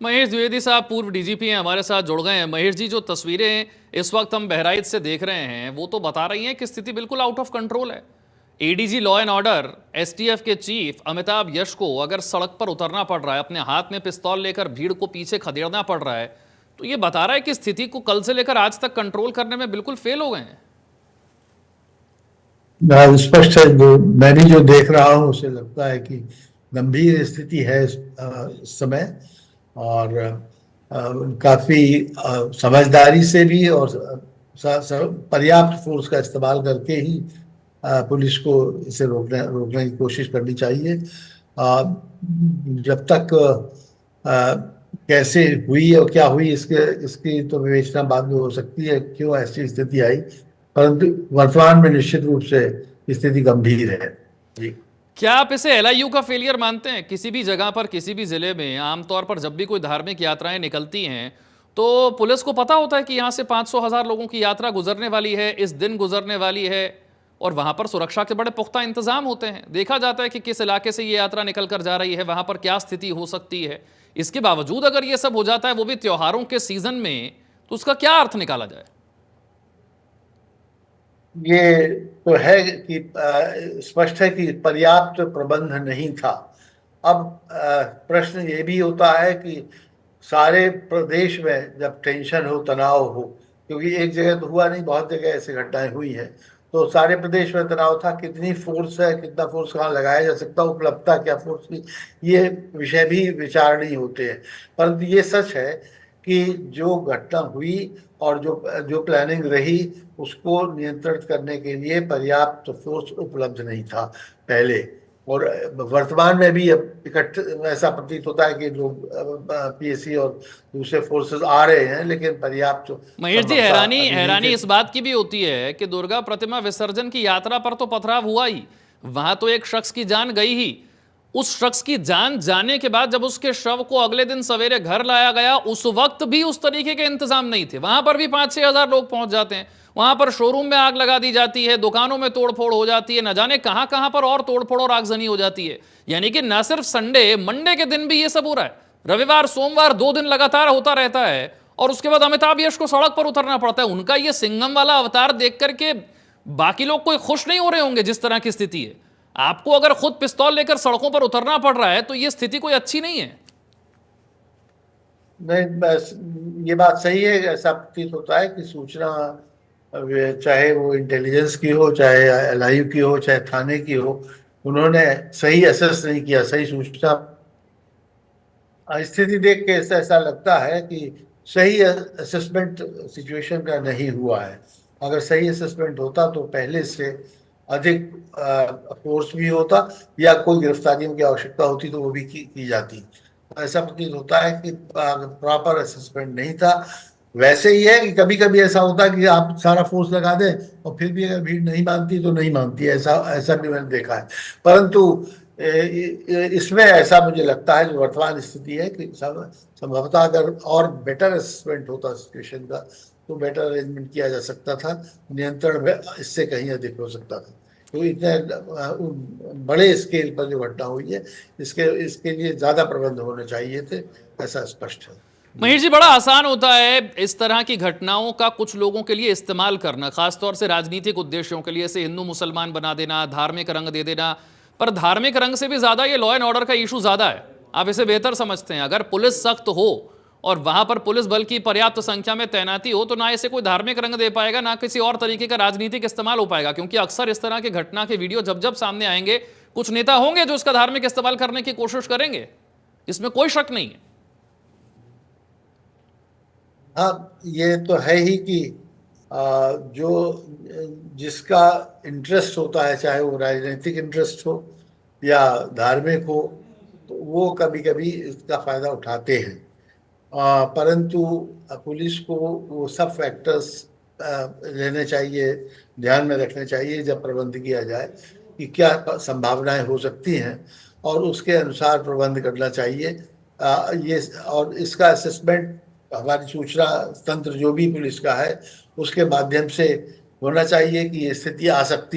महेश द्विवेदी साहब पूर्व डीजीपी हैं, हमारे साथ जुड़ गए हैं। महेश जी, जो तस्वीरें इस वक्त हम बहराइच से देख रहे हैं वो तो बता रही हैं कि स्थिति बिल्कुल आउट ऑफ कंट्रोल है। ADG law and order, STF के चीफ अमिताभ यश को अगर सड़क पर उतरना पड़ रहा है, अपने हाथ में पिस्तौल लेकर भीड़ को पीछे खदेड़ना पड़ रहा है, तो ये बता रहा है कि स्थिति को कल से लेकर आज तक कंट्रोल करने में बिल्कुल फेल हो गए हैं। स्पष्ट है, जो मैं भी जो देख रहा हूँ उसे लगता है कि गंभीर स्थिति है इस समय। और काफी समझदारी से भी और पर्याप्त फोर्स का इस्तेमाल करके ही पुलिस को इसे रोकने की कोशिश करनी चाहिए। जब तक कैसे हुई और क्या हुई इसकी तो विवेचना बाद में हो सकती है, क्यों ऐसी स्थिति आई, परंतु वर्तमान में निश्चित रूप से स्थिति गंभीर है। जी, क्या आप इसे एलआईयू का फेलियर मानते हैं? किसी भी जगह पर, किसी भी जिले में आमतौर पर जब भी कोई धार्मिक यात्राएं निकलती हैं तो पुलिस को पता होता है कि यहां से 500,000 लोगों की यात्रा गुजरने वाली है, इस दिन गुजरने वाली है, और वहां पर सुरक्षा के बड़े पुख्ता इंतजाम होते हैं। देखा जाता है कि किस इलाके से ये यात्रा निकल कर जा रही है, वहां पर क्या स्थिति हो सकती है। इसके बावजूद अगर ये सब हो जाता है, वो भी त्योहारों के सीजन में, तो उसका क्या अर्थ निकाला जाए? ये तो है कि स्पष्ट है कि पर्याप्त प्रबंध नहीं था। अब प्रश्न ये भी होता है कि सारे प्रदेश में जब टेंशन हो, तनाव हो, क्योंकि एक जगह तो हुआ नहीं, बहुत जगह ऐसी घटनाएं हुई हैं, तो सारे प्रदेश में तनाव था। कितनी फोर्स है, कितना फोर्स कहाँ लगाया जा सकता, उपलब्धता क्या फोर्स की, ये विषय भी विचारणीय होते हैं। परंतु ये सच है कि जो घटना हुई और जो जो प्लानिंग रही, उसको नियंत्रित करने के लिए पर्याप्त फोर्स उपलब्ध नहीं था पहले। और वर्तमान में भी अब ऐसा प्रतीत होता है कि लोग पीएसी और दूसरे फोर्सेस आ रहे हैं, लेकिन पर्याप्त महेश जी, संभवता हैरानी अभी नहीं हैरानी इस बात की भी होती है कि दुर्गा प्रतिमा विसर्जन की यात्रा पर तो पथराव हुआ ही, वहां तो एक शख्स की जान गई ही। उस शख्स की जान जाने के बाद जब उसके शव को अगले दिन सवेरे घर लाया गया, उस वक्त भी उस तरीके के इंतजाम नहीं थे। वहां पर भी 5-6 हजार लोग पहुंच जाते हैं, वहां पर शोरूम में आग लगा दी जाती है, दुकानों में तोड़फोड़ हो जाती है, न जाने कहां कहां पर और तोड़फोड़ और आगजनी हो जाती है। यानी कि न सिर्फ संडे मंडे के दिन भी ये सब हो रहा है, रविवार सोमवार 2 दिन लगातार होता रहता है, और उसके बाद अमिताभ यश को सड़क पर उतरना पड़ता है। उनका ये सिंघम वाला अवतार देख करके बाकी लोग कोई खुश नहीं हो रहे होंगे जिस तरह की स्थिति है। आपको अगर खुद पिस्तौल लेकर सड़कों पर उतरना पड़ रहा है तो ये स्थिति कोई अच्छी नहीं है। नहीं, बस ये बात सही है। ऐसा प्रतीत होता है कि सूचना, चाहे वो इंटेलिजेंस की हो, चाहे एलआईयू की हो, चाहे थाने की हो, उन्होंने सही असेस नहीं किया, सही सूचना। स्थिति देख के ऐसा ऐसा लगता है कि सही असेसमेंट सिचुएशन का नहीं हुआ है। अगर सही असेसमेंट होता तो पहले से अधिक फोर्स भी होता, या कोई गिरफ्तारियों की आवश्यकता होती तो वो भी की जाती। ऐसा प्रतीत होता है कि प्रॉपर असेसमेंट नहीं था। वैसे ही है कि कभी कभी ऐसा होता है कि आप सारा फोर्स लगा दें और फिर भी अगर भीड़ नहीं मानती तो नहीं मानती, ऐसा ऐसा भी मैंने देखा है। परंतु इसमें ऐसा मुझे लगता है, जो वर्तमान स्थिति है, कि संभवतः अगर और बेटर असेसमेंट होता सिचुएशन का तो बेटर अरेंजमेंट किया जा सकता था, नियंत्रण इससे कहीं अधिक हो सकता था। तो इतने बड़े स्केल पर जो घटना हुई है, इसके इसके लिए ज्यादा प्रबंध होने चाहिए थे, ऐसा स्पष्ट है। महेश जी, बड़ा आसान होता है इस तरह की घटनाओं का कुछ लोगों के लिए इस्तेमाल करना, खासतौर से राजनीतिक उद्देश्यों के लिए, ऐसे हिंदू मुसलमान बना देना, धार्मिक रंग दे देना। पर धार्मिक रंग से भी ज्यादा ये लॉ एंड ऑर्डर का इशू ज्यादा है। आप इसे बेहतर समझते हैं। अगर पुलिस सख्त हो और वहां पर पुलिस बल की पर्याप्त संख्या में तैनाती हो तो ना इसे कोई धार्मिक रंग दे पाएगा, ना किसी और तरीके का राजनीतिक इस्तेमाल हो पाएगा। क्योंकि अक्सर इस तरह के घटना के वीडियो जब जब सामने आएंगे, कुछ नेता होंगे जो इसका धार्मिक इस्तेमाल करने की कोशिश करेंगे, इसमें कोई शक नहीं है। हाँ, ये तो है ही कि जो जिसका इंटरेस्ट होता है, चाहे वो राजनीतिक इंटरेस्ट हो या धार्मिक हो, तो वो कभी कभी इसका फायदा उठाते हैं। परंतु पुलिस को वो सब फैक्टर्स लेने चाहिए, ध्यान में रखने चाहिए जब प्रबंध किया जाए, कि क्या संभावनाएं हो सकती हैं, और उसके अनुसार प्रबंध करना चाहिए। ये और इसका असेसमेंट हमारी सूचना तंत्र जो भी पुलिस का है उसके माध्यम से होना चाहिए कि ये स्थिति आ सकती है।